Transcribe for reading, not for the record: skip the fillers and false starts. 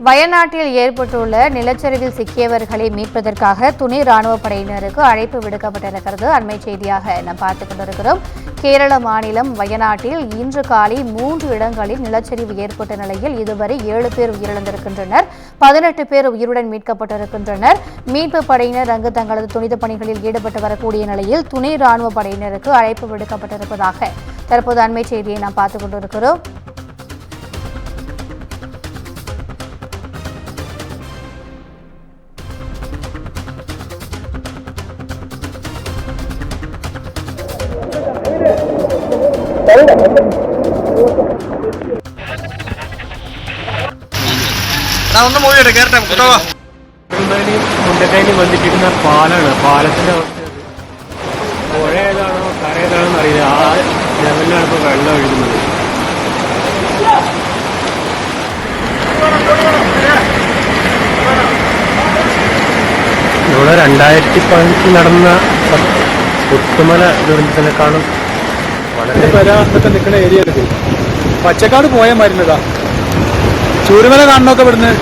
வயநாட்டில் ஏற்பட்டுள்ள நிலச்சரிவில் சிக்கியவர்களை மீட்பதற்காக துணை ராணுவப் படையினருக்கு அழைப்பு விடுக்கப்பட்டிருக்கிறது. அண்மை செய்தியாக நாம் பார்த்துக் கொண்டிருக்கிறோம். கேரள மாநிலம் வயநாட்டில் இன்று காலை 3 இடங்களில் நிலச்சரிவு ஏற்பட்ட நிலையில் இதுவரை 7 பேர் உயிரிழந்திருக்கின்றனர். 18 பேர் உயிருடன் மீட்கப்பட்டிருக்கின்றனர். மீட்பு படையினர் அங்கு தங்களது துரித பணிகளில் ஈடுபட்டு வரக்கூடிய நிலையில் துணை ராணுவ படையினருக்கு அழைப்பு விடுக்கப்பட்டிருப்பதாக தற்போது அண்மை செய்தியை நாம் பார்த்துக் கொண்டிருக்கிறோம். മുണ്ടക്കൈയിൽ വന്നിട്ടിരുന്ന പാലാണ്. പാലത്തിന്റെ അവസ്ഥ പുഴ ഏതാണോ കര ഏതാണോ അറിയില്ല. ആ ലെവലിലാണ് ഇപ്പോൾ വെള്ളം ഒഴുകുന്നത്. ഇവിടെ 2015 നടന്ന പുത്തുമല ദുരന്തത്തിനെക്കാളും വളരെ പരാമർശമൊക്കെ നിൽക്കുന്ന ഏരിയ പച്ചക്കാട് പോയാൽ മരുന്നതാ. ചൂരുമല കാണണമൊക്കെ ഇവിടുന്ന്